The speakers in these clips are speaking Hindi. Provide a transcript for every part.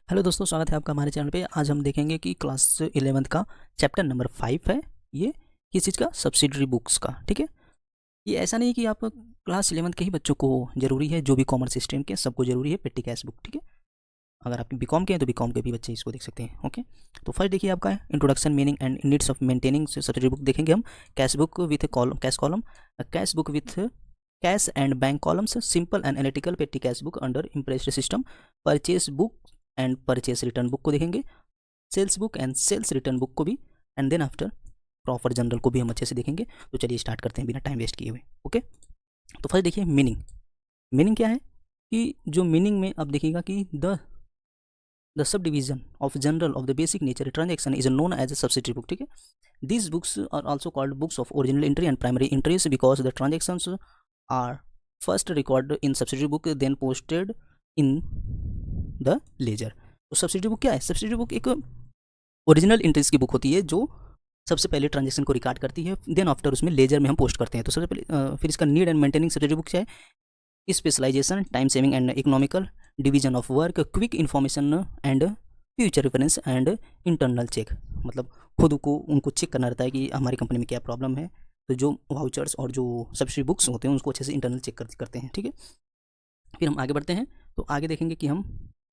हेलो दोस्तों, स्वागत है आपका हमारे चैनल पे। आज हम देखेंगे कि क्लास 11th का चैप्टर नंबर 5 है। ये किस चीज़ का? सब्सिडरी बुक्स का। ठीक है, ये ऐसा नहीं कि आप क्लास 11th के ही बच्चों को ज़रूरी है, जो भी कॉमर्स स्ट्रीम के सबको ज़रूरी है पेटी कैश बुक। ठीक है, अगर आप बीकॉम के हैं तो बीकॉम के भी बच्चे इसको देख सकते हैं। ओके, तो फर्स्ट देखिए आपका introduction, meaning and needs of maintaining subsidiary book देखेंगे हम। Cash book with column, cash column, cash book with cash and bank columns, simple and analytical petty cash book under imprest system, purchase book and purchase return book को देखेंगे, sales book and sales return book को भी, and then after proper journal को भी हम अच्छे से देखेंगे। तो चलिए स्टार्ट करते हैं बिना टाइम वेस्ट किए हुए। ओके, तो फर्स्ट देखिए मीनिंग। मीनिंग क्या है कि जो मीनिंग में आप देखिएगा कि the subdivision of journal of the basic nature transaction is known as a subsidiary book. ठीक है, these books are also called books of original entry and primary entries because the transactions are first recorded in subsidiary book then posted in the ledger। तो सब्सिडरी बुक क्या है? सब्सिडरी बुक एक ओरिजिनल एंट्रीज की बुक होती है जो सबसे पहले ट्रांजेक्शन को रिकॉर्ड करती है, देन आफ्टर उसमें लेजर में हम पोस्ट करते हैं। तो सबसे पहले फिर इसका need and maintaining subsidiary book क्या है? Specialisation, time saving and economical, division of work, quick information and future reference and internal check. मतलब खुद को उनको चेक करना रहता है कि हमारी कंपनी में क्या प्रॉब्लम है। तो जो वाउचर्स और जो सब्सिडी बुक्स होते हैं उसको अच्छे से इंटरनल चेक करते हैं। ठीक है, फिर हम आगे बढ़ते हैं। तो आगे देखेंगे कि हम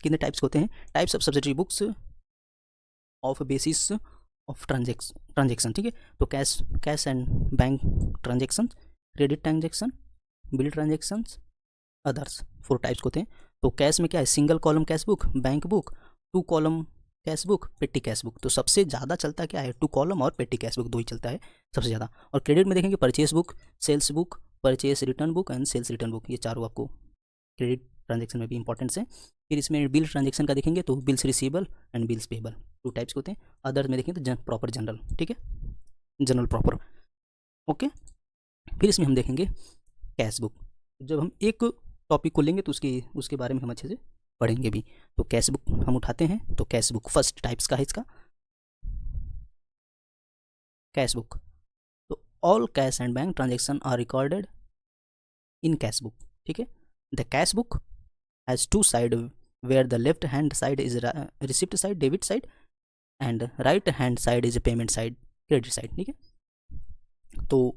कितने टाइप्स होते हैं। Types of subsidiary books of basis of transaction. ठीक है, तो cash and bank transaction, credit transaction, bill transaction, others, 4 types होते हैं। तो कैश में क्या है? Single column cash book, bank book, 2 column cash book, पेटी कैश बुक। तो सबसे ज़्यादा चलता क्या है? 2 कॉलम और पेटी कैश बुक, दो ही चलता है सबसे ज़्यादा। और क्रेडिट में देखेंगे purchase book, sales book, purchase return book and sales return book. ये चारों आपको क्रेडिट ट्रांजेक्शन में भी इंपॉर्टेंस है। फिर इसमें बिल ट्रांजेक्शन का देखेंगे तो bills receivable and bills payable, 2 types के होते हैं। अदर में देखेंगे तो प्रॉपर जनरल। ठीक है, जनरल प्रॉपर। ओके, फिर इसमें हम देखेंगे कैश बुक। जब हम एक टॉपिक को लेंगे तो उसके बारे में हम अच्छे से पढ़ेंगे भी। तो कैश बुक हम उठाते हैं। तो कैश बुक फर्स्ट टाइप्स का है इसका कैश बुक। तो all cash and bank transaction are recorded in cash book. ठीक है, the cash book has 2 side where the left hand side is receipt side, debit side, and right hand side is payment side, credit side. ठीक है, तो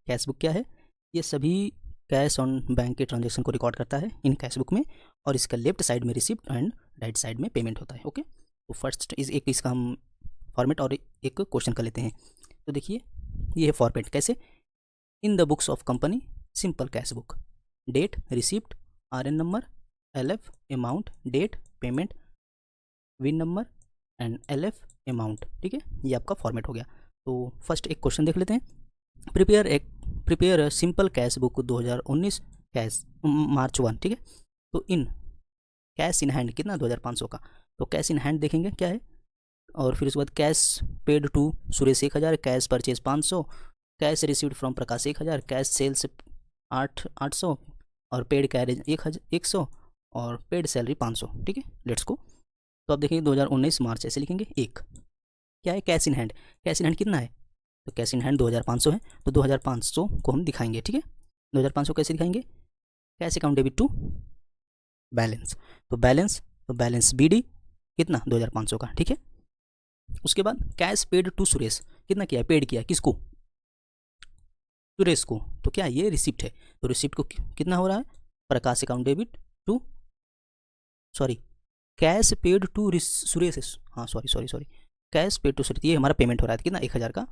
कैश बुक क्या है? ये सभी कैश ऑन बैंक के ट्रांजेक्शन को रिकॉर्ड करता है इन कैश बुक में, और इसका लेफ्ट साइड में रिसिप्ट एंड राइट साइड में पेमेंट होता है। ओके, तो फर्स्ट इस एक इसका हम फॉर्मेट और एक क्वेश्चन कर लेते हैं। तो देखिए ये है फॉर्मेट। कैसे? In the books of company, simple cash book, date, receipt, RN number, LF amount, date, payment, विन नंबर एंड LF अमाउंट। ठीक है, ये आपका फॉर्मेट हो गया। तो फर्स्ट एक क्वेश्चन देख लेते हैं। Prepare simple cash book 2019 cash March 1। ठीक है, तो इन कैश इन हैंड कितना? 2500 का। तो कैश इन हैंड देखेंगे क्या है, और फिर उसके बाद cash paid to Suresh 1000, cash purchase 500, cash received from Prakash 1000, cash sales 800, और पेड कैरेज 100, और पेड सैलरी 500। ठीक है, लेट्स को। तो आप देखेंगे 2019 मार्च ऐसे लिखेंगे। एक क्या है? Cash in hand. Cash in hand कितना है? तो कैश इन हैंड 2500 है। तो 2500 को हम दिखाएंगे। ठीक है, 2500 कैसे दिखाएंगे? Cash account debit to balance. तो बैलेंस BD कितना? 2500 का। ठीक है, उसके बाद कैश पेड टू सुरेश, कितना किया? पेड किया किसको? सुरेश को। तो क्या ये रिसिप्ट है? तो रिसिप्ट को कितना हो रहा है? Prakash account debit to, sorry, cash paid to Suresh, हाँ sorry, cash paid to Suresh, ये हमारा पेमेंट हो रहा है कितना? 1000 का।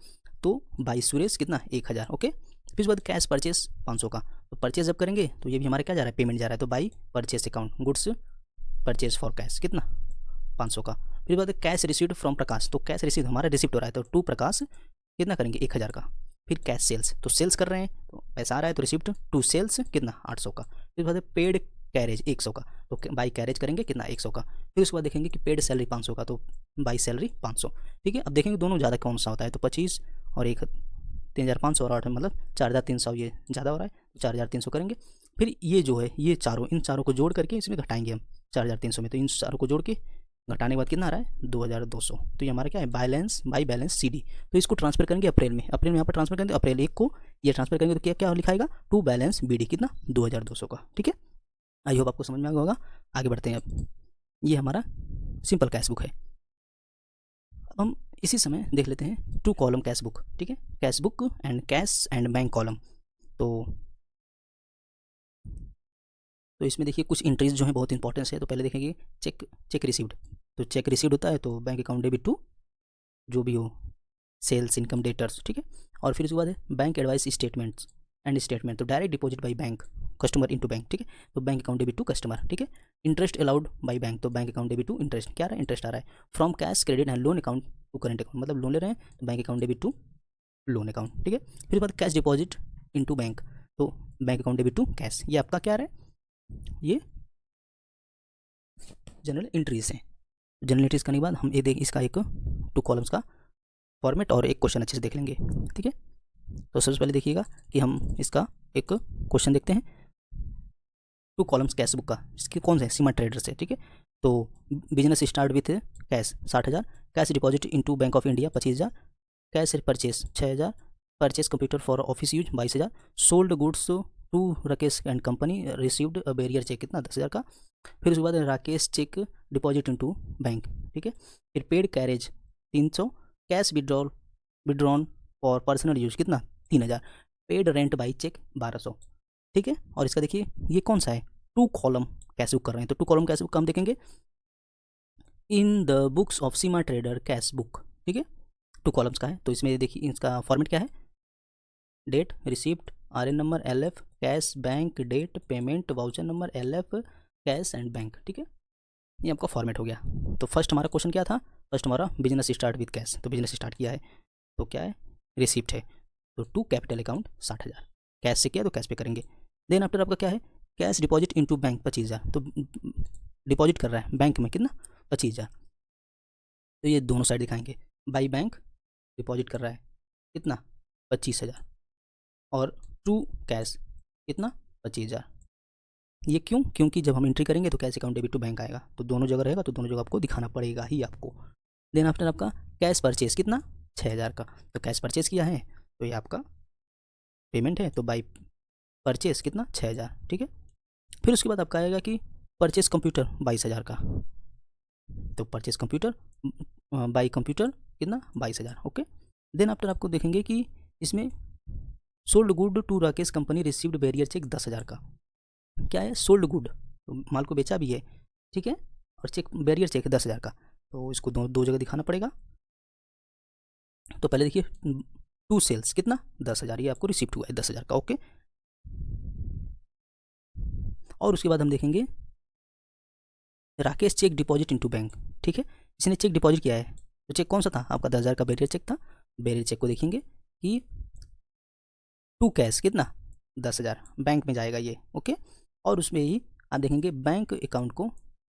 तो बाई सुरेश कितना? 1000। ओके, फिर उसके बाद कैश परचेस 500 का। तो परचेज जब करेंगे तो ये भी हमारा क्या जा रहा है? पेमेंट जा रहा है। तो by purchase account, goods purchase for cash कितना? 500 का। फिर बाद कैश रिसीव्ड फ्रॉम प्रकाश। तो कैश रिसीव हमारा रिसिप्ट हो रहा है, तो टू प्रकाश कितना करेंगे? 1000 का। फिर कैश सेल्स, तो सेल्स कर रहे हैं तो पैसा आ रहा है, तो रिसिप्ट टू सेल्स कितना? 800 का। फिर बाद पेड कैरेज 100 का। तो बाई कैरेज करेंगे कितना? 100 का। फिर उसके बाद देखेंगे कि पेड सैलरी 500 का, तो बाई सैलरी 500। ठीक है, अब देखेंगे दोनों ज़्यादा कौन सा होता है। तो 25 और 3500 और 8 मतलब 4300, ये ज़्यादा हो रहा है, तो 4300 करेंगे। फिर ये जो है ये चारों, इन चारों को जोड़ करके इसमें घटाएंगे हम 4300 में। तो इन चारों को जोड़ के घटाने के बाद कितना आ रहा है? 2200। तो ये हमारा क्या है? By balance CD। तो इसको ट्रांसफर करेंगे अप्रैल में यहाँ पर ट्रांसफर करेंगे अप्रैल 1 को, ये ट्रांसफर करेंगे तो क्या क्या लिखाएगा? टू बैलेंस BD कितना? 2200 का। ठीक है, आई होप आपको समझ में आ गया होगा। आगे बढ़ते हैं अब। ये हमारा सिंपल कैश बुक है। अब हम इसी समय देख लेते हैं 2 कॉलम कैश बुक, ठीक है, cash book and cash and bank column. तो इसमें देखिए कुछ एंट्रीज जो है बहुत इंपॉर्टेंस है। तो पहले देखेंगे चेक रिसीव्ड। तो चेक रिसीव्ड होता है तो बैंक अकाउंट डेबिट टू जो भी हो, सेल्स, इनकम, डेटर्स, ठीक है। और फिर उसके बाद है bank advice statements and statement, तो direct deposit by bank customer into bank, ठीक है। तो bank account debit to customer, ठीक है। इंटरेस्ट अलाउड बाय बैंक, तो bank account debit to interest, क्या आ रहा है, इंटरेस्ट आ रहा है। From cash credit and loan account to current account, मतलब लोन ले रहे हैं तो bank account debit to loan account, ठीक है। फिर उसके बाद कैश डिपॉजिट इनटू बैंक, तो bank account debit to cash, ये आपका क्या आ रहा है, ये जनरल एंट्रीज हैं। जनरल एंट्रीज करने के बाद हम ये देख इसका एक 2 कॉलम्स का फॉर्मेट और एक क्वेश्चन अच्छे से देख लेंगे, ठीक है। तो सबसे पहले देखिएगा कि हम इसका एक क्वेश्चन देखते हैं 2 कॉलम्स कैश बुक का, इसके कौन से सीमा ट्रेडर से, ठीक है। तो business start with cash 60,000, cash deposit into Bank of India 25,000, cash purchase 6,000, purchase computer for office use 22,000, sold goods to Rakesh and company, received bearer cheque कितना 10,000 का। फिर उसके बाद Rakesh check deposit into bank, ठीक है। फिर paid carriage 300, cash withdrawn for personal use कितना 3,000, पेड रेंट बाई चेक 1200, ठीक है। और इसका देखिए ये कौन सा है, 2 कॉलम कैश बुक कर रहे हैं। तो 2 कॉलम कैश बुक का हम देखेंगे इन the books of Seema trader cash book, ठीक है। 2 कॉलम्स का है। तो इसमें देखिए इसका फॉर्मेट क्या है, date, receipt, RN number, LF, cash, bank, date, payment, voucher number, LF, cash and bank, ठीक है। ये आपका फॉर्मेट हो गया। तो फर्स्ट हमारा क्वेश्चन क्या था, फर्स्ट हमारा बिजनेस स्टार्ट विद कैश, तो बिजनेस स्टार्ट किया है तो क्या है, रिसिप्ट है, तो टू कैपिटल अकाउंट 60,000, कैश से किया तो कैश पे करेंगे। देन आफ्टर आपका क्या है, कैश डिपॉजिट इनटू बैंक 25,000, तो डिपॉजिट कर रहा है बैंक में कितना 25,000, तो ये दोनों साइड दिखाएंगे, बाई बैंक डिपॉजिट कर रहा है कितना 25,000 और टू कैश कितना 25,000। ये क्यों, क्योंकि जब हम एंट्री करेंगे तो cash account debit to bank आएगा, तो दोनों जगह रहेगा, तो दोनों जगह आपको दिखाना पड़ेगा ही आपको। देन आफ्टर आपका कैश परचेज कितना 6,000 का, तो कैश परचेज किया है तो ये आपका पेमेंट है, तो बाई परचेज कितना 6,000, ठीक है। फिर उसके बाद आपका आएगा कि परचेज कंप्यूटर 22,000 का, तो परचेज कंप्यूटर बाई कंप्यूटर कितना 22,000, ओके। देन आफ्टर आपको देखेंगे कि इसमें sold good to Rakesh company received bearer cheque 10,000 का, क्या है सोल्ड गुड, तो माल को बेचा भी है, ठीक है, और चेक बैरियर चेक 10,000 का, तो इसको दो जगह दिखाना पड़ेगा। तो पहले देखिए टू सेल्स कितना 10,000, ये आपको रिसिप्ट हुआ है 10,000 का, ओके। और उसके बाद हम देखेंगे Rakesh check deposit into bank, ठीक है, इसने चेक डिपॉजिट किया है, तो चेक कौन सा था आपका 10,000 का बैरियर चेक था। बैरियर चेक को देखेंगे कि टू कैश कितना 10,000 बैंक में जाएगा ये, ओके। और उसमें ही आप देखेंगे बैंक अकाउंट को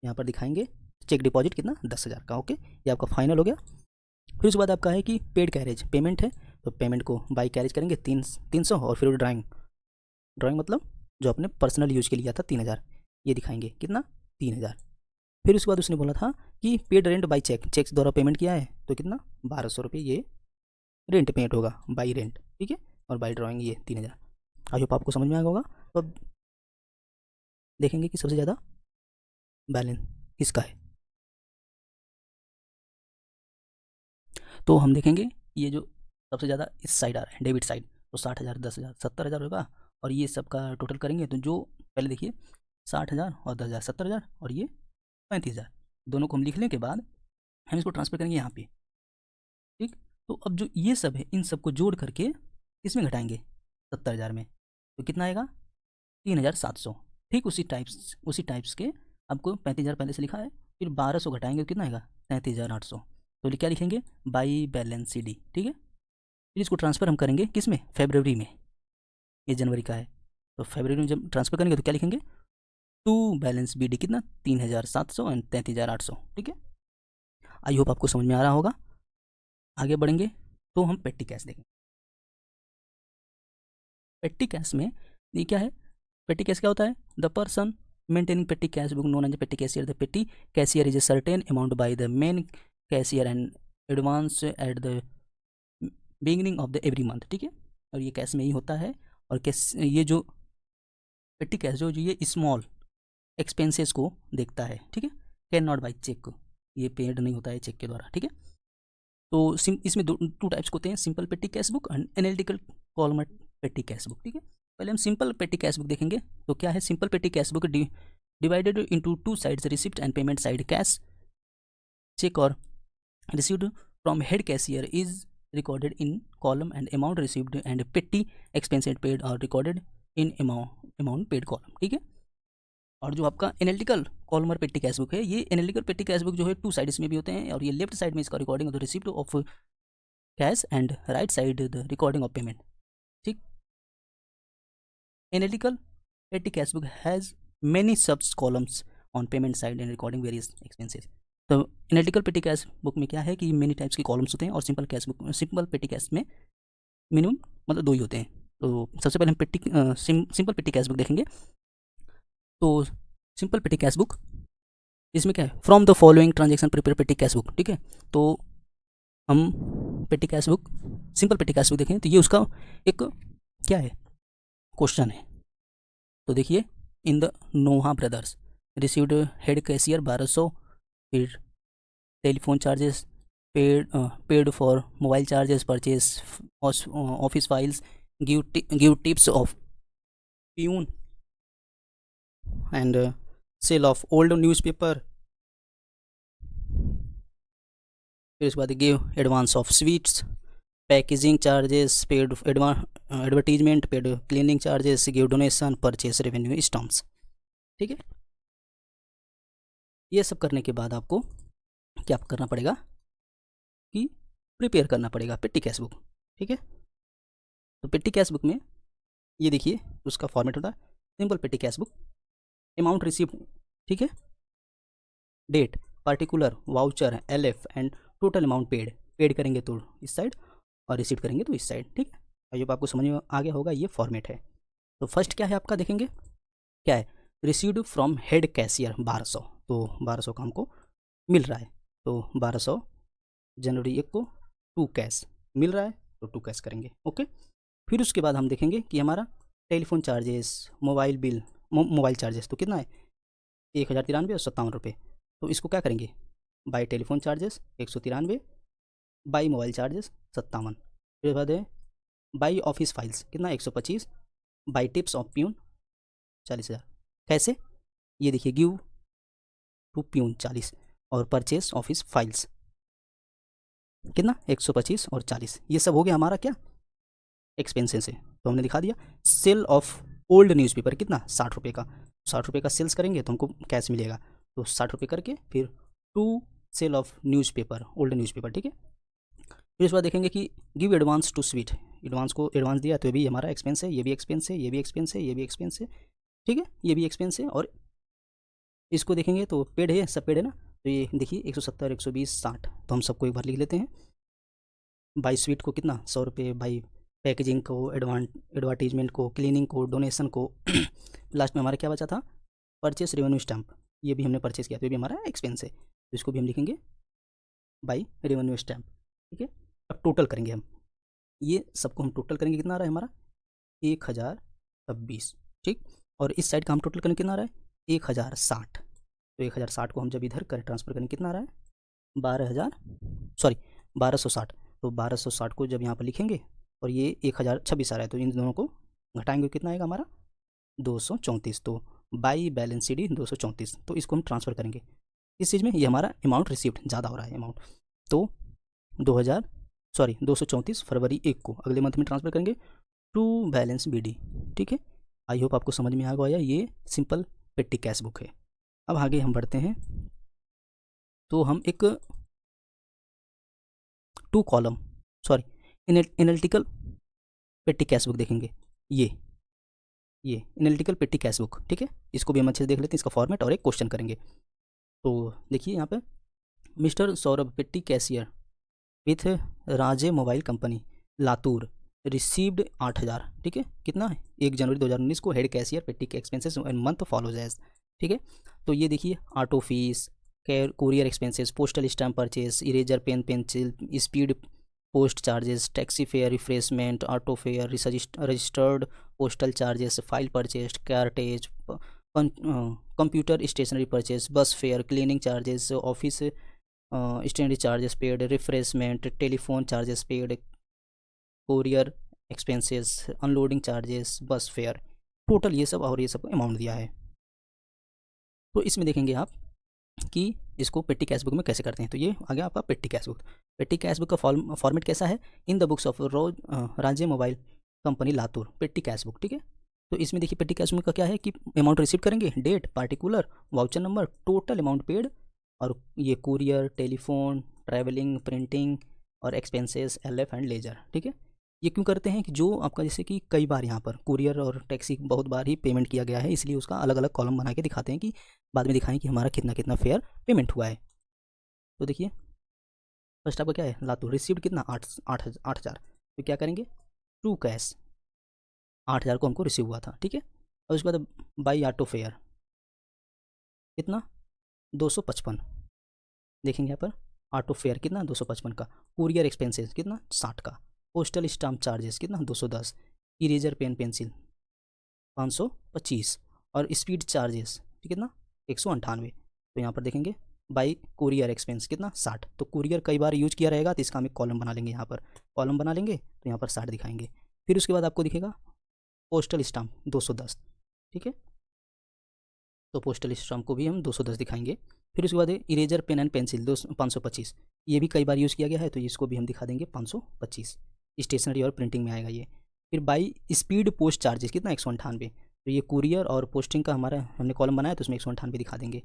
यहाँ पर दिखाएंगे, चेक डिपॉजिट कितना 10,000 का, ओके, ये आपका फाइनल हो गया। फिर उसके बाद आपका है कि पेड कैरेज पेमेंट है, तो पेमेंट को बाई कैरेज करेंगे 300, और फिर ड्राइंग मतलब जो अपने पर्सनल यूज के लिए था 3,000, ये दिखाएंगे कितना 3,000। फिर उसके बाद उसने बोला था कि पेड रेंट बाई चेक द्वारा पेमेंट किया है तो कितना 1,200 रुपये ये रेंट पेमेंट होगा बाई रेंट, ठीक है, और बाई ड्राइंग ये 3,000। आई होप आपको समझ में आएगा होगा। तो अब देखेंगे कि सबसे ज़्यादा बैलेंस किसका है, तो हम देखेंगे ये जो सबसे ज़्यादा इस साइड आ रहा है डेबिट साइड, तो 60,000, 10,000, 70,000 होगा, और ये सबका टोटल करेंगे तो जो पहले देखिए 60,000 और 10,000 70,000, और ये 35,000, दोनों को हम लिखने के बाद हम इसको ट्रांसफर करेंगे यहाँ पे, ठीक। तो अब जो ये सब है इन सबको जोड़ करके किस में घटाएंगे 70,000 में, तो कितना आएगा 3,700, ठीक उसी टाइप्स के आपको 35,000 पहले से लिखा है, फिर 1,200 घटाएंगे तो कितना आएगा 33,800, तो क्या लिखेंगे बाई बैलेंस CD, ठीक है। फिर इसको ट्रांसफ़र हम करेंगे किस में फरवरी में, ये जनवरी का है, तो फरवरी में जब ट्रांसफ़र करेंगे तो क्या लिखेंगे टू बैलेंस BD कितना 3,700 एंड 33,800, ठीक है। आई होप आपको समझ में आ रहा होगा। आगे बढ़ेंगे तो हम पेटी कैश देखेंगे। पेटी कैश में ये क्या है, पेटी कैश क्या होता है, the person maintaining petty cash book known as petty cashier, the petty cashier is a certain amount by the main cashier and advance at the beginning of the every month, ठीक है। और ये कैश में ही होता है, और कैश ये जो पेटी कैश जो ये स्मॉल एक्सपेंसेस को देखता है, ठीक है, कैन नॉट बाई चेक को, ये पेड नहीं होता है चेक के द्वारा, ठीक है। तो इसमें टू टाइप्स होते हैं, सिंपल पेटी cash book and analytical column पेटी कैश बुक, ठीक है। पहले हम सिंपल पेटी कैश बुक देखेंगे। तो क्या है सिंपल पेटी cash book? Divided into two sides, receipt and payment side. Cash cheque और received from head cashier is recorded in column and amount received and petty expenses paid are recorded in amount paid column, ठीक है। और जो आपका एनालिटिकल कॉलम और पेटी कैश बुक है, ये एनालिटिकल पेटी कैश बुक जो है टू साइड्स में भी होते हैं, और ये लेफ्ट साइड में इसका recording of the receipt of cash and right side the recording of payment, ठीक। Analytical petty cash book has many subs columns on payment side and recording various expenses. तो एनालिटिकल पेटी कैश बुक में क्या है कि मेनी टाइप्स की कॉलम्स होते हैं, और सिंपल पेटी कैश में मिनिमम मतलब दो ही होते हैं। तो सबसे पहले हम सिंपल पेटी कैश बुक देखेंगे। तो सिंपल पेटी कैश बुक, इसमें क्या है, from the following transaction prepare पेटी कैश बुक, ठीक है। तो हम पेटी कैश बुक, सिंपल पेटी कैश बुक देखें तो ये उसका एक क्या है, क्वेश्चन है। तो देखिए, in the Noah Brothers received head cashier 1200, फिर telephone charges paid for mobile charges, purchase office files, give tips of peon and sale of old newspaper. फिर उसके बाद give advance of sweets, packaging charges, paid advertisement, paid cleaning charges, give donation, purchase revenue stamps, ठीक है। ये सब करने के बाद आपको क्या करना पड़ेगा कि प्रिपेयर करना पड़ेगा पेटी कैश बुक, ठीक है। तो पेटी कैश बुक में ये देखिए उसका फॉर्मेट होता है सिंपल पेटी कैश बुक, अमाउंट रिसीव्ड, ठीक है, date, particular, voucher, LF and total amount paid करेंगे तो इस साइड और रिसीव करेंगे तो इस साइड, ठीक है। आई होप आपको समझ में आ गया होगा, ये फॉर्मेट है। तो फर्स्ट क्या है आपका, देखेंगे क्या है, रिसीव्ड फ्रॉम हेड कैशियर 1200, तो 1200 का हमको मिल रहा है, तो 1200 जनवरी 1 को टू कैश मिल रहा है, तो टू कैश करेंगे, ओके। फिर उसके बाद हम देखेंगे कि हमारा telephone charges, mobile bill, mobile charges तो कितना है 1093 और 57 रुपये। तो इसको क्या करेंगे, by telephone charges 193, by mobile charges 57, फिर बाद है बाई ऑफिस फाइल्स कितना 125, बाई टिप्स ऑफ प्यून 40,000। कैसे, ये देखिए, गिव टू प्यून 40 और परचेस ऑफिस फाइल्स कितना 125 और 40, ये सब हो गया हमारा क्या एक्सपेंसेस है, तो हमने दिखा दिया। सेल ऑफ ओल्ड न्यूज़पेपर कितना 60 रुपये का, 60 रुपये का सेल्स करेंगे तो हमको कैश मिलेगा, तो 60 रुपये करके फिर to sale of newspaper, old newspaper, ठीक है। फिर इस बार देखेंगे कि give advance to sweet, advance दिया तो ये भी हमारा एक्सपेंस है, ये भी एक्सपेंस है, ये भी एक्सपेंस है, ये भी एक्सपेंस है, ठीक है, ये भी एक्सपेंस है। और इसको देखेंगे तो पेड है, सब पेड है ना, तो ये देखिए 170, 120, 60, तो हम सबको एक बार लिख लेते हैं। बाई स्वीट को कितना 100 रुपये, बाई पैकेजिंग को, एडवर्टीजमेंट को, क्लीनिंग को, डोनेशन को लास्ट में हमारा क्या बचा था, परचेस रेवेन्यू स्टैम्प, ये भी हमने परचेस किया तो ये भी हमारा एक्सपेंस है, तो इसको भी हम लिखेंगे बाई रेवेन्यू स्टैम्प, ठीक है। अब टोटल करेंगे हम, ये सबको हम टोटल करेंगे, कितना आ रहा है हमारा 1026, ठीक। और इस साइड का हम टोटल करेंगे, कितना आ रहा है 1060, तो 1060 को हम जब इधर कर ट्रांसफ़र करेंगे कितना आ रहा है 1260, तो 1260 को जब यहाँ पर लिखेंगे और ये 1026 आ रहा है, तो इन दोनों को घटाएंगे कितना आएगा हमारा 234, तो बाई बैलेंस CD 234, तो इसको हम ट्रांसफ़र करेंगे इस चीज़ में, ये हमारा अमाउंट रिसीव्ड ज़्यादा हो रहा है अमाउंट, तो 234 फरवरी 1 को अगले मंथ में ट्रांसफ़र करेंगे टू बैलेंस BD, ठीक है। आई होप आपको समझ में आ गया, ये सिंपल पेटी कैश बुक है। अब आगे हम बढ़ते हैं, तो हम एक two column analytical petty cash book देखेंगे, ये एनालिटिकल पेटी कैश बुक, ठीक है। इसको भी हम अच्छे से देख लेते हैं, इसका फॉर्मेट और एक क्वेश्चन करेंगे। तो देखिए यहाँ पे मिस्टर सौरभ पेटी cashier with Raje mobile company Latur received 8000, ठीक है, कितना है 1 जनवरी 2019 को हेड कैशियर पेटी के expenses and month follows as, ठीक है। तो ये देखिए auto fees, courier expenses, postal stamp purchase, eraser pen pencil, speed post charges, taxi fare, refreshment, auto fare, registered postal charges, file purchase, cartage, computer stationery purchase, bus fare, cleaning charges, office stationery charges paid, refreshment, telephone charges paid, courier expenses, unloading charges, bus fare, total ये सब और ये सब अमाउंट दिया है। तो इसमें देखेंगे आप कि इसको पेटी कैश बुक में कैसे करते हैं। तो ये आ गया आपका पेटी कैश बुक। पेटी कैश बुक का फॉर्मेट कैसा है, इन द बुक्स ऑफ राज्य मोबाइल कंपनी लातूर, पेटी कैश बुक, ठीक है। तो इसमें देखिए पेटी कैश बुक का क्या है कि अमाउंट रिसीव करेंगे, date, particular, voucher number, total amount paid, और ये कुरियर, टेलीफोन, ट्रैवलिंग, प्रिंटिंग और एक्सपेंसेस, एलएफ एंड लेजर, ठीक है। ये क्यों करते हैं कि जो आपका जैसे कि कई बार यहाँ पर कुरियर और टैक्सी बहुत बार ही पेमेंट किया गया है, इसलिए उसका अलग अलग कॉलम बना के दिखाते हैं कि बाद में दिखाएं कि हमारा कितना कितना फेयर पेमेंट हुआ है। तो देखिए फर्स्ट आपका क्या है, लातूर रिसीव्ड कितना 8,000, तो क्या करेंगे, टू कैश 8,000 को हमको रिसीव हुआ था, ठीक है। और उसके बाद बाई ऑटो फेयर कितना 255, देखेंगे यहाँ पर ऑटो फेयर कितना 255 का, कुरियर एक्सपेंसेस कितना 60 का, पोस्टल स्टाम्प चार्जेस कितना 210, इरेजर पेन पेंसिल 525, और स्पीड चार्जेस कितना 198। तो यहाँ पर देखेंगे बाई कुरियर एक्सपेंस कितना 60, तो कुरियर कई बार यूज किया रहेगा तो इसका हम एक कॉलम बना लेंगे, यहाँ पर कॉलम बना लेंगे तो यहाँ पर 60 दिखाएंगे। फिर उसके बाद आपको दिखेगा पोस्टल स्टाम्प 210, ठीक है, तो पोस्टल स्टाम्प को भी हम 210 दिखाएंगे। फिर उसके बाद इरेजर पेन एंड पेंसिल 525, ये भी कई बार यूज़ किया गया है तो इसको भी हम दिखा देंगे 525, स्टेशनरी और प्रिंटिंग में आएगा ये। फिर बाई स्पीड पोस्ट चार्जेस कितना 198, तो ये कुरियर और पोस्टिंग का हमारा हमने कॉलम बनाया तो उसमें 198 दिखा देंगे।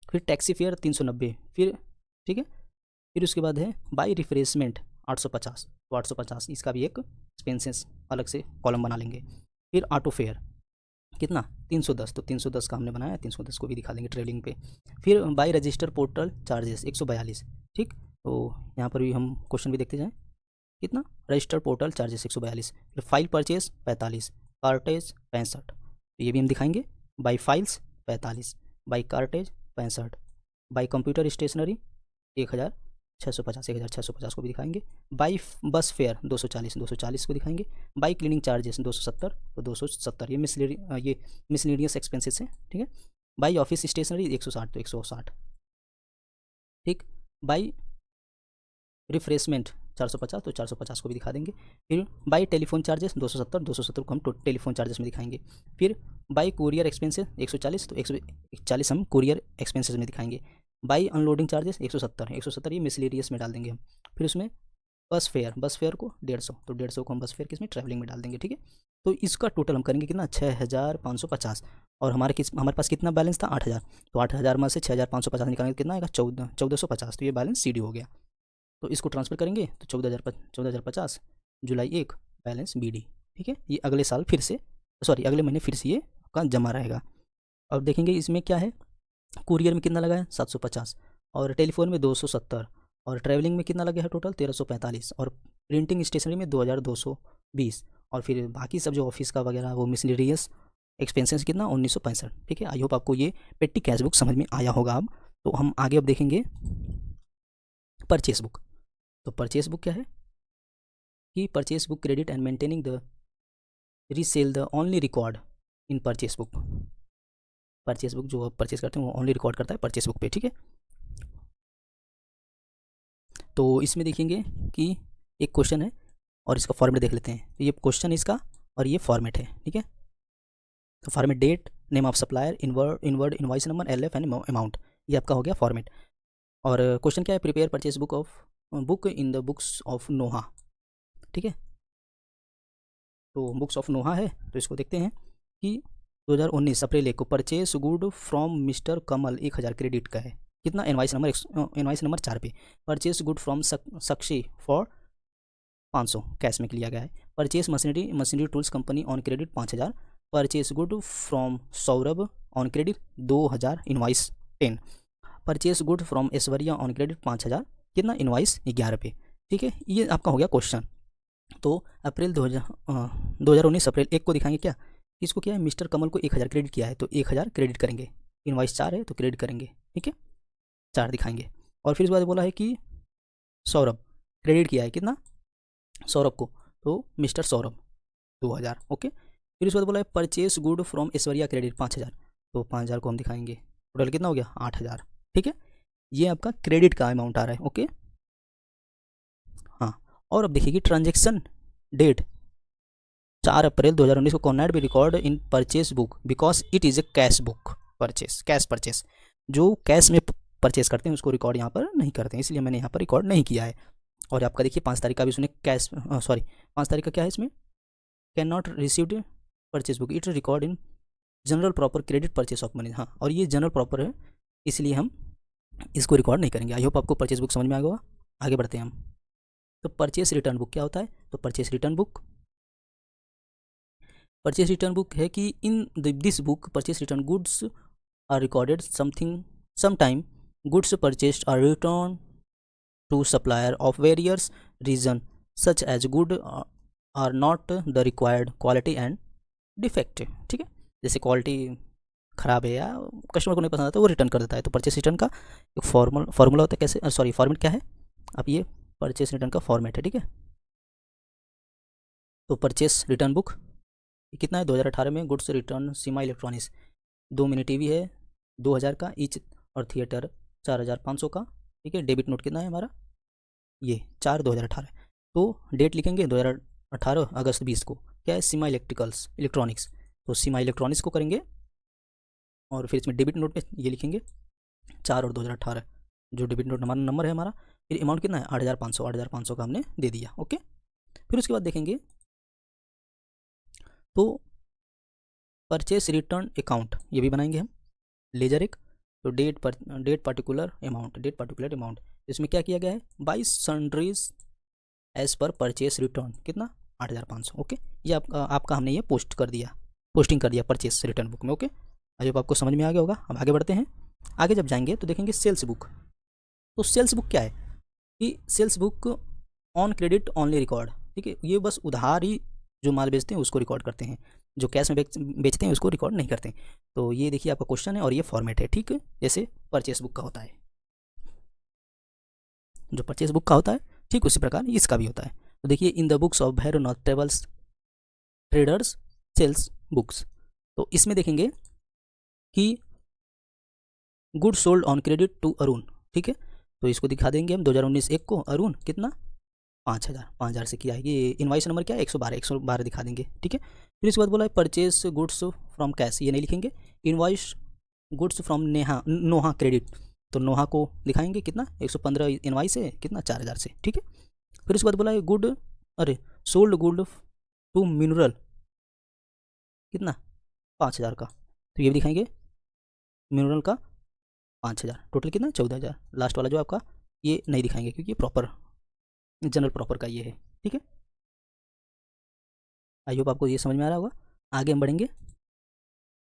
फिर टैक्सी फेयर 390, फिर ठीक है। फिर उसके बाद है बाई रिफ्रेशमेंट 850, तो 850 इसका भी एक एक्सपेंसेस अलग से कॉलम बना लेंगे। फिर ऑटो फेयर कितना 310, तो 310 का हमने बनाया, 310 को भी दिखा देंगे ट्रेलिंग पे। फिर बाई रजिस्टर पोर्टल चार्जेस 142, ठीक, तो यहाँ पर भी हम क्वेश्चन भी देखते जाएँ, कितना रजिस्टर पोर्टल चार्जेस 142। फिर फाइल परचेज 45, कार्टेज 65, तो ये भी हम दिखाएंगे, buy files 45, buy cartage 65, buy computer stationery 1,650, 1,650 को भी दिखाएंगे। बाई बस फेयर 240 को दिखाएंगे। बाई क्लीनिंग चार्जेस 270, तो 270 ये मिसलेनियस एक्सपेंसेस है, ठीक है। बाई ऑफिस स्टेशनरी 160, तो 160, ठीक। बाई रिफ्रेशमेंट 450, तो 450 को भी दिखा देंगे। फिर बाई टेलीफोन चार्जेस 270 को हम टेलीफोन चार्जेस में दिखाएंगे। फिर बाई कुरियर एक्सपेंसेस 140, तो 140 हम कुरियर एक्सपेंसेस में दिखाएंगे। बाई अनलोडिंग चार्जेस 170 ये मिसलेनियस में डाल देंगे हम। फिर उसमें बस फेयर को 150, तो 150 को हम बस फेयर किसमें ट्रैवलिंग में डाल देंगे, ठीक है। तो इसका टोटल हम करेंगे कितना 6,550, और हमारे पास कितना बैलेंस था 8,000, तो 8,000 में से 6,550 निकालेंगे कितना आएगा 1450, तो ये बैलेंस CD हो गया। तो इसको ट्रांसफ़र करेंगे तो 14,050 जुलाई 1 बैलेंस BD, ठीक है। ये अगले साल फिर से अगले महीने फिर से ये आपका जमा रहेगा। अब देखेंगे इसमें क्या है, कुरियर में कितना लगा है 750, और टेलीफोन में 270, और ट्रैवलिंग में कितना लगा है टोटल 1345, और प्रिंटिंग स्टेशनरी में 2220, और फिर बाकी सब जो ऑफिस का वगैरह वो मिसलेनियस एक्सपेंसेस कितना 1965, ठीक है। आई होप आपको ये पेटी कैश बुक समझ में आया होगा। अब तो हम आगे अब देखेंगे परचेस बुक। तो परचेस बुक क्या है कि purchase book credit and maintaining the resale the only record in purchase book. Purchase book जो आप परचेस करते हैं वो ओनली रिकॉर्ड करता है परचेस बुक पे, ठीक है। तो इसमें देखेंगे कि एक क्वेश्चन है और इसका फॉर्मेट देख लेते हैं। तो ये क्वेश्चन इसका और ये फॉर्मेट है, ठीक है। तो format date, name of supplier, inward invoice number, LF and amount, ये आपका हो गया फॉर्मेट। और क्वेश्चन क्या है, prepare purchase book in the books of Noha, ठीक है। तो बुक्स ऑफ नोहा है तो इसको देखते हैं कि 2019 अप्रैल 1 को purchase good from mister Kamal 1,000 credit का है, कितना इनवाइस नंबर 4 पे। Purchase good from Sakshi for 500 cash में लिया गया है। Purchase machinery tools company on credit 5,000। Purchase good from Saurabh on credit 2,000 invoice 10। Purchase good from Aishwarya on credit 5,000, कितना इनवाइस 11 पे, ठीक है। ये आपका हो गया क्वेश्चन। तो अप्रैल 2019 अप्रैल 1 को दिखाएंगे क्या, इसको क्या है, मिस्टर कमल को 1,000 क्रेडिट किया है तो 1,000 क्रेडिट करेंगे, इनवाइस 4 है तो क्रेडिट करेंगे, ठीक है, 4 दिखाएंगे। और फिर इस बाद बोला है कि सौरभ क्रेडिट किया है कितना सौरभ को, तो मिस्टर सौरभ 2,000, ओके। फिर उसके बाद बोला है purchase good from Aishwarya credit 5,000, तो 5,000 को हम दिखाएंगे, टोटल कितना हो गया 8,000, ठीक है। ये आपका क्रेडिट का अमाउंट आ रहा है। ओके, हाँ। और अब देखिए कि ट्रांजेक्शन डेट 4 अप्रैल 2019 को can't be record in purchase book because it is a cash book purchase, cash purchase. जो कैश में परचेस करते हैं उसको रिकॉर्ड यहाँ पर नहीं करते हैं, इसलिए मैंने यहाँ पर रिकॉर्ड नहीं किया है। और आपका देखिए 5 तारीख का भी उसने कैश, सॉरी 5 तारीख का क्या है इसमें, can not received purchase book, it record in general proper credit purchase of money. हाँ, और ये जनरल प्रॉपर है, इसलिए हम इसको रिकॉर्ड नहीं करेंगे। आई होप आपको परचेस बुक समझ में आ गया होगा। आगे बढ़ते हैं हम। तो परचेस रिटर्न बुक क्या होता है, तो परचेस रिटर्न बुक है कि in this book purchase return goods are recorded sometime goods purchased are returned to supplier of various reason such as good are not the required quality and defective। ठीक है, जैसे क्वालिटी ख़राब है या कस्टमर को नहीं पसंद आता वो रिटर्न कर देता है। तो परचेस रिटर्न का एक फार्मूला होता है, कैसे, सॉरी फॉर्मेट क्या है, अब ये परचेस रिटर्न का फॉर्मेट है। ठीक है, तो परचेस रिटर्न बुक कितना है, 2018 में गुड्स रिटर्न सीमा इलेक्ट्रॉनिक्स 2 मिनी टीवी है 2000 का ईच, और थिएटर 4500 का। ठीक है, डेबिट नोट कितना है हमारा, ये 4/2018। तो डेट लिखेंगे 2018 अगस्त 20 को, क्या है, सीमा इलेक्ट्रॉनिक्स। तो सीमा इलेक्ट्रॉनिक्स को करेंगे और फिर इसमें डेबिट नोट पे ये लिखेंगे 4 और 2018, जो डेबिट नोट हमारा नंबर है हमारा। फिर अमाउंट कितना है, 8500 का हमने दे दिया। ओके, फिर उसके बाद देखेंगे तो परचेस रिटर्न अकाउंट ये भी बनाएंगे हम, लेजर एक। तो डेट पार्टिकुलर अमाउंट इसमें क्या किया गया है, 22 सन्ड्रीज एज पर परचेस रिटर्न कितना, 8500। ओके, ये आपका हमने ये पोस्टिंग कर दिया परचेस रिटर्न बुक में। ओके, आई होप आपको समझ में आ गया होगा। अब आगे बढ़ते हैं। आगे जब जाएंगे तो देखेंगे सेल्स बुक। तो सेल्स बुक क्या है कि sales book on credit only record. ठीक है, ये बस उधार ही जो माल बेचते हैं उसको रिकॉर्ड करते हैं, जो कैश में बेचते हैं उसको रिकॉर्ड नहीं करते। तो ये देखिए आपका क्वेश्चन है और ये फॉर्मेट है। ठीक है, जैसे परचेस बुक का होता है, जो परचेस बुक का होता है ठीक उसी प्रकार इसका भी होता है। तो देखिए in the books of Bhairav notables traders sales books, तो इसमें देखेंगे कि good sold on credit to Arun. ठीक है, तो इसको दिखा देंगे हम 2019 एक को, अरुण कितना 5000 से किया है। ये इनवाइस नंबर क्या है, 112 दिखा देंगे। ठीक है, फिर इसके बाद बोला है परचेस गुड्स फ्रॉम कैश, ये नहीं लिखेंगे। Invoice goods from Noah credit, तो नोहा को दिखाएंगे कितना 115 इनवाइस है कितना 4000 से। ठीक है, फिर उसके बाद बोला है सोल्ड गुड टू मिनरल कितना 5000 का, तो ये भी दिखाएंगे मिनरल का 5000, टोटल कितना 14000। लास्ट वाला जो आपका ये नहीं दिखाएंगे क्योंकि प्रॉपर जनरल प्रॉपर का ये है। ठीक है, आई होप आपको ये समझ में आ रहा होगा। आगे हम बढ़ेंगे।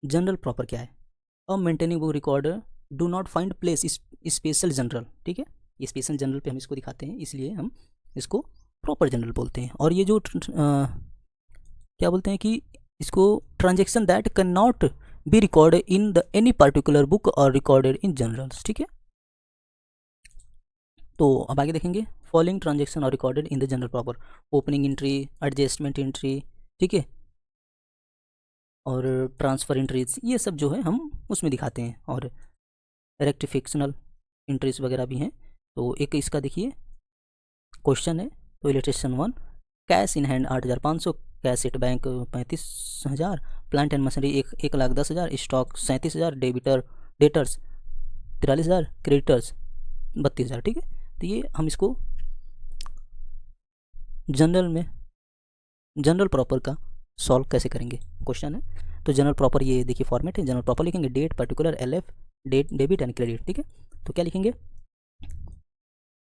जनरल प्रॉपर क्या है, अब maintaining book record do not find place special general. ठीक है, ये स्पेशल जनरल पे हम इसको दिखाते हैं, इसलिए हम इसको प्रॉपर जनरल बोलते हैं। और ये जो क्या बोलते हैं कि इसको transaction that can not be recorded in the any particular book और रिकॉर्डेड इन जनरल्स। ठीक है, तो अब आगे देखेंगे फॉलोइंग ट्रांजेक्शन और recorded in the general proper, opening entry, adjustment entry, ठीक है, और ट्रांसफ़र एंट्रीज, ये सब जो है हम उसमें दिखाते हैं। और रेक्टिफिकेशनल एंट्रीज वगैरह भी हैं। तो एक इसका देखिए क्वेश्चन है, तो illustration 1, cash in hand 8500, cash at bank 35000, plant and machinery 1,10,000, stock 37,000, debtors 43,000, creditors 32,000। ठीक है, तो ये हम इसको जनरल प्रॉपर का सॉल्व कैसे करेंगे क्वेश्चन है। तो जनरल प्रॉपर ये देखिए फॉर्मेट है, जनरल प्रॉपर लिखेंगे date particular LF, date debit and credit. ठीक है, तो क्या लिखेंगे,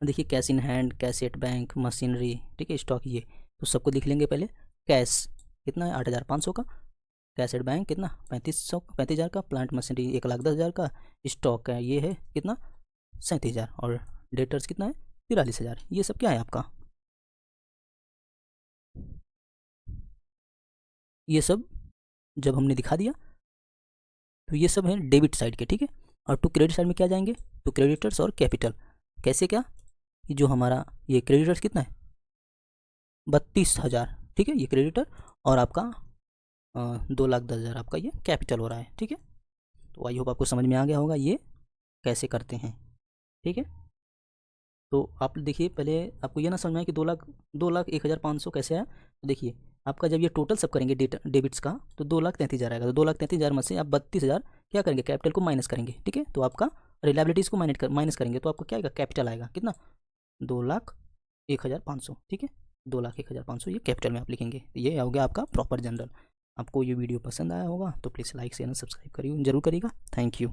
देखिए cash in hand, cash at bank, machinery, ठीक है, स्टॉक, ये तो सबको लिख लेंगे पहले। कैश कितना है 8500 का, कैश एट बैंक कितना 35,000 का, प्लांट मशीनरी 1,10,000 का, स्टॉक है ये है कितना 37,000, और डेटर्स कितना है 43,000। ये सब क्या है आपका, ये सब जब हमने दिखा दिया तो ये सब है डेबिट साइड के। ठीक है, और टू क्रेडिट साइड में क्या जाएंगे, टू क्रेडिटर्स और कैपिटल। कैसे क्या, जो हमारा ये क्रेडिटर्स कितना है 32,000। ठीक है, ये क्रेडिटर, और आपका 2,10,000 आपका ये कैपिटल हो रहा है। ठीक है, तो आई होप आपको समझ में आ गया होगा ये कैसे करते हैं। ठीक है। तो आप देखिए, पहले आपको ये ना समझ में आए कि 2,01,500 कैसे आया। तो देखिए, आपका जब ये टोटल सब करेंगे डेबिट्स का, तो 2,33,000 आएगा। तो 2,33,000 में से आप 32,000 क्या करेंगे, कैपिटल को माइनस करेंगे। ठीक है, तो आपका रिलायबिलिटीज़ को माइनस करेंगे, तो आपको क्या आएगा, कैपिटल आएगा कितना, 2,01,500। ठीक है, 2,01,500 ये कैपिटल में आप लिखेंगे। ये हो गया आपका प्रॉपर जनरल। आपको ये वीडियो पसंद आया होगा तो please like share and subscribe करिए, जरूर करिएगा। Thank you.